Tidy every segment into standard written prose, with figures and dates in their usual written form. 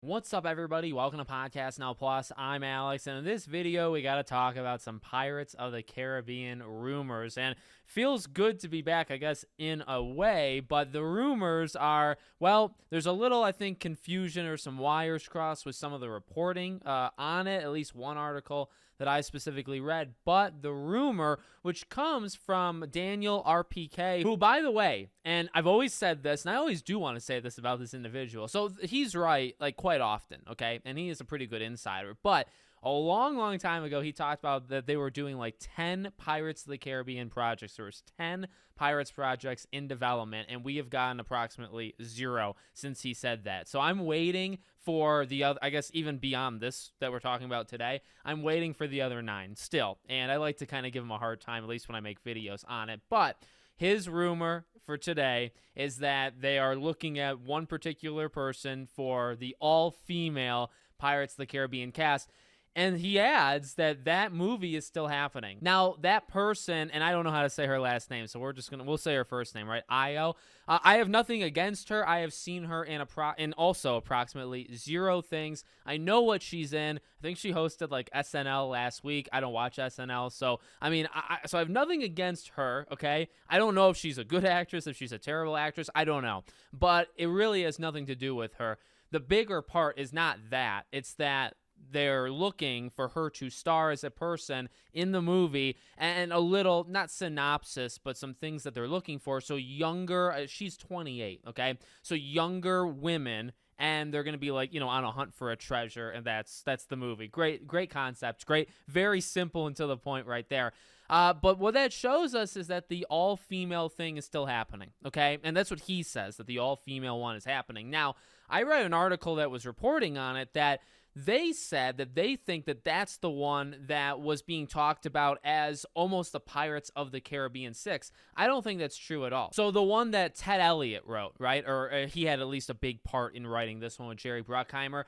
What's up, everybody? Welcome to Podcast Now Plus. I'm Alex, and in this video, we got to talk about some Pirates of the Caribbean rumors. And feels good to be back, I guess, in a way, but the rumors are, well, there's a little, I think, confusion or some wires crossed with some of the reporting on it, at least one article that I specifically read. But the rumor, which comes from Daniel RPK, who, by the way, and I've always said this, and I always do want to say this about this individual. So he's right, like, quite often, okay? And he is a pretty good insider. But a long time ago, he talked about that they were doing like 10 Pirates of the Caribbean projects. There was 10 Pirates projects in development, and we have gotten approximately 0 since he said that. So I'm waiting for the other, I guess even beyond this that we're talking about today, I'm waiting for the other 9 still. And I like to kind of give him a hard time, at least when I make videos on it. But his rumor for today is that they are looking at one particular person for the all-female Pirates of the Caribbean cast. And he adds that that movie is still happening. Now, that person, and I don't know how to say her last name, so we'll say her first name, right? Io. I have nothing against her. I have seen her in also approximately 0 things. I know what she's in. I think she hosted like SNL last week. I don't watch SNL, so I mean, so I have nothing against her. Okay, I don't know if she's a good actress, if she's a terrible actress. I don't know, but it really has nothing to do with her. The bigger part is not that. It's that they're looking for her to star as a person in the movie, and a little, not synopsis, but some things that they're looking for. So younger, she's 28, okay? So younger women, and they're going to be like, you know, on a hunt for a treasure, and that's the movie. Great concept, great, very simple and to the point right there. But what that shows us is that the all-female thing is still happening, okay? And that's what he says, that the all-female one is happening. Now, I read an article that was reporting on it that they said that they think that that's the one that was being talked about as almost the Pirates of the Caribbean 6. I don't think that's true at all. So the one that Ted Elliott wrote, right? Or he had at least a big part in writing this one with Jerry Bruckheimer.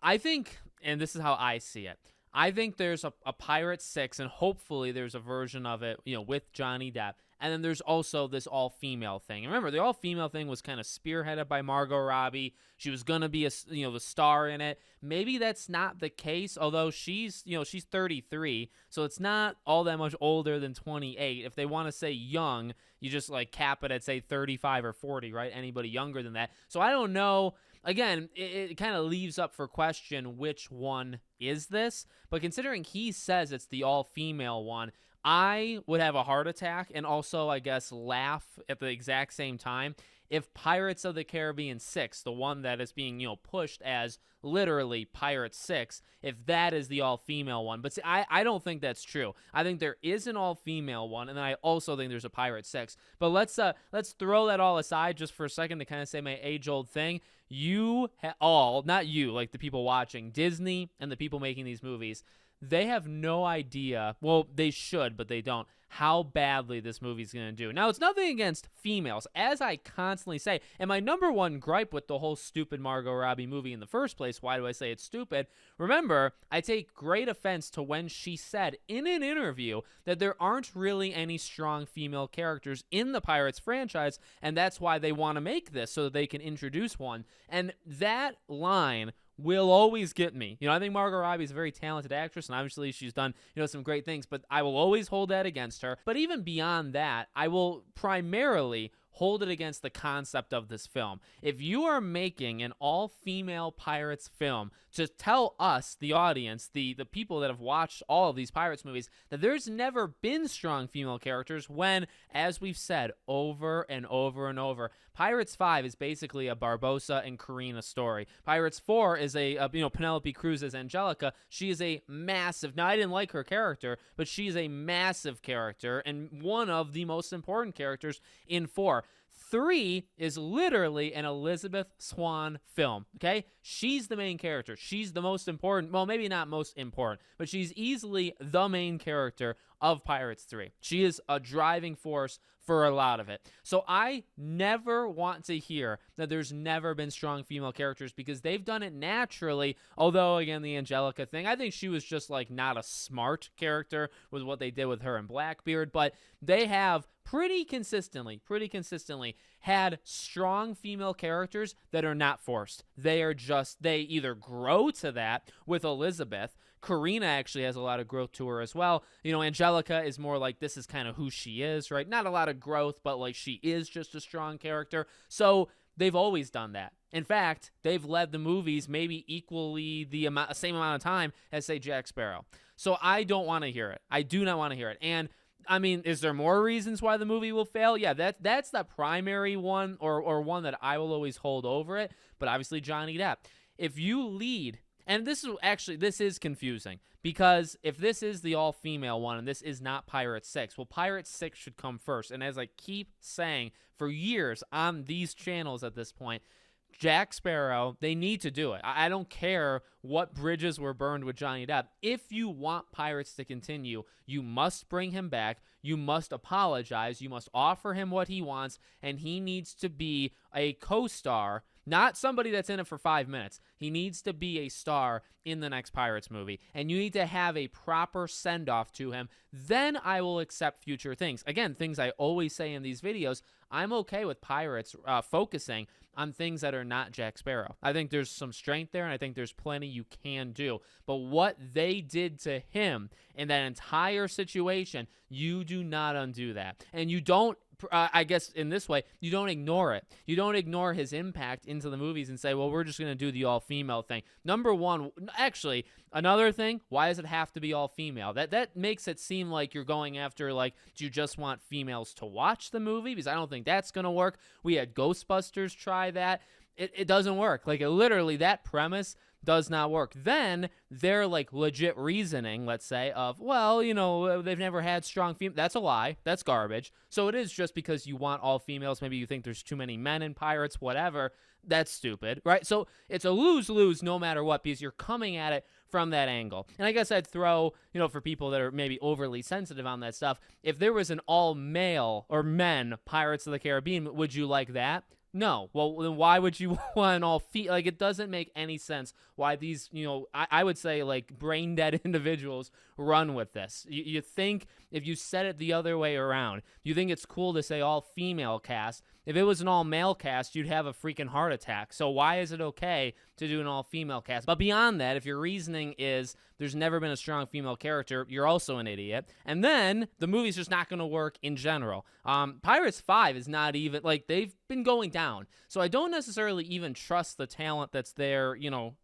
I think, and this is how I see it, I think there's a Pirate 6, and hopefully there's a version of it, you know, with Johnny Depp. And then there's also this all-female thing. And remember, the all-female thing was kind of spearheaded by Margot Robbie. She was going to be, the star in it. Maybe that's not the case, although she's 33, so it's not all that much older than 28. If they want to say young, you just, like, cap it at, say, 35 or 40, right? Anybody younger than that. So I don't know. Again, it kind of leaves up for question which one is this. But considering he says it's the all-female one, I would have a heart attack and also, I guess, laugh at the exact same time if Pirates of the Caribbean 6, the one that is being, pushed as literally Pirate 6, if that is the all-female one. But see, I don't think that's true. I think there is an all-female one, and then I also think there's a Pirate 6. But let's throw that all aside just for a second to kind of say my age-old thing. You all, not you, like the people watching, Disney and the people making these movies, they have no idea, well, they should, but they don't, how badly this movie's going to do. Now, it's nothing against females, as I constantly say, and my number one gripe with the whole stupid Margot Robbie movie in the first place, why do I say it's stupid? Remember, I take great offense to when she said in an interview that there aren't really any strong female characters in the Pirates franchise, and that's why they want to make this, so that they can introduce one. And that line will always get me. I think Margot Robbie is a very talented actress, and obviously she's done, some great things, but I will always hold that against her. But even beyond that, I will primarily hold it against the concept of this film. If you are making an all-female Pirates film to tell us, the audience, the people that have watched all of these Pirates movies, that there's never been strong female characters when, as we've said over and over and over, Pirates 5 is basically a Barbossa and Karina story. Pirates 4 is a Penelope Cruz as Angelica. She is a massive, now I didn't like her character, but she is a massive character and one of the most important characters in 4. 3 is literally an Elizabeth Swann film, okay? She's the main character. She's the most important, well, maybe not most important, but she's easily the main character of Pirates 3. She is a driving force for a lot of it. So I never want to hear that there's never been strong female characters because they've done it naturally, although, again, the Angelica thing, I think she was just, like, not a smart character with what they did with her and Blackbeard, but they have pretty consistently had strong female characters that are not forced. They either grow to that with Elizabeth. Karina actually has a lot of growth to her as well. You know, Angelica is more like this is kind of who she is, right? Not a lot of growth, but like she is just a strong character. So they've always done that. In fact, they've led the movies maybe equally the same amount of time as, say, Jack Sparrow. So I don't want to hear it. I do not want to hear it. And I mean, is there more reasons why the movie will fail? Yeah, that's the primary one or one that I will always hold over it. But obviously Johnny Depp. If you lead, and this is confusing because if this is the all-female one and this is not Pirate 6, well, Pirate 6 should come first. And as I keep saying for years on these channels at this point, Jack Sparrow, they need to do it. I don't care what bridges were burned with Johnny Depp. If you want Pirates to continue, you must bring him back. You must apologize. You must offer him what he wants, and he needs to be a co-star, not somebody that's in it for 5 minutes. He needs to be a star in the next Pirates movie, and you need to have a proper send-off to him. Then I will accept future things. Again, things I always say in these videos, I'm okay with Pirates focusing on things that are not Jack Sparrow. I think there's some strength there, and I think there's plenty you can do. But what they did to him in that entire situation, you do not undo that. And you don't, I guess in this way, you don't ignore it. You don't ignore his impact into the movies and say, well, we're just going to do the all-female thing. Number one, actually, another thing, why does it have to be all-female? That makes it seem like you're going after, like, do you just want females to watch the movie? Because I don't think that's going to work. We had Ghostbusters try that. It doesn't work. Like, literally, that premise does not work. Then their like legit reasoning, let's say, of, well, you know, they've never had strong female. That's a lie. That's garbage. So it is just because you want all females. Maybe you think there's too many men in Pirates, whatever. That's stupid, right? So it's a lose-lose no matter what because you're coming at it from that angle. And I guess I'd throw, you know, for people that are maybe overly sensitive on that stuff, if there was an all-male or men Pirates of the Caribbean, would you like that? No. Well, then why would you want an all-female? Like, it doesn't make any sense why these, you know, I would say, like, brain-dead individuals run with this. You think if you set it the other way around, you think it's cool to say all-female cast. If it was an all-male cast, you'd have a freaking heart attack. So why is it okay to do an all-female cast? But beyond that, if your reasoning is there's never been a strong female character, you're also an idiot. And then the movie's just not going to work in general. Pirates 5 is not even, like, they've been going down. So I don't necessarily even trust the talent that's there, you know,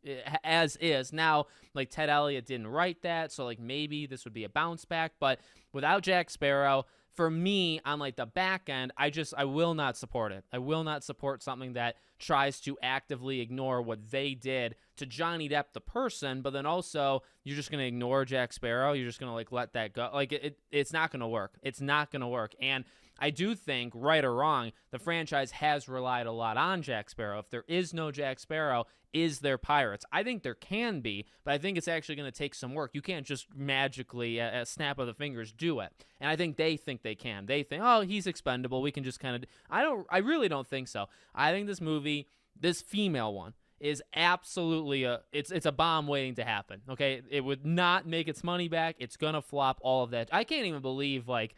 as is. Now, like, Ted Elliott didn't write that, so, like, maybe this would be a bounce back. But without Jack Sparrow, for me, on like the back end, I will not support it. I will not support something that tries to actively ignore what they did to Johnny Depp, the person, but then also you're just going to ignore Jack Sparrow. You're just going to like let that go. Like it's not going to work. It's not going to work. And I do think, right or wrong, the franchise has relied a lot on Jack Sparrow. If there is no Jack Sparrow, is there Pirates? I think there can be, but I think it's actually going to take some work. You can't just magically, at a snap of the fingers, do it. And I think they can. They think, oh, he's expendable. We can just kind of... I really don't think so. I think this movie, this female one, is absolutely it's a bomb waiting to happen. Okay, it would not make its money back. It's gonna flop. All of that. I can't even believe like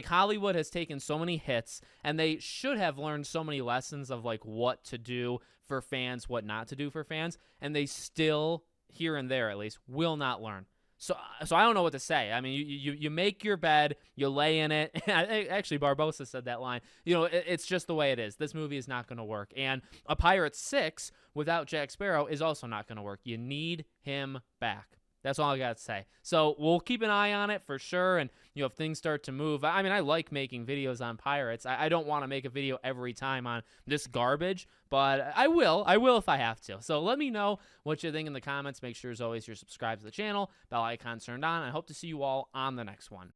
Hollywood has taken so many hits, and they should have learned so many lessons of like what to do for fans, what not to do for fans, and they still, here and there at least, will not learn. So I don't know what to say. I mean, you make your bed, you lay in it. Actually, Barbosa said that line. You know, it's just the way it is. This movie is not going to work. And a Pirates 6 without Jack Sparrow is also not going to work. You need him back. That's all I got to say. So we'll keep an eye on it for sure. And, you know, if things start to move, I mean, I like making videos on Pirates. I don't want to make a video every time on this garbage, but I will if I have to. So let me know what you think in the comments. Make sure, as always, you're subscribed to the channel, bell icon turned on. I hope to see you all on the next one.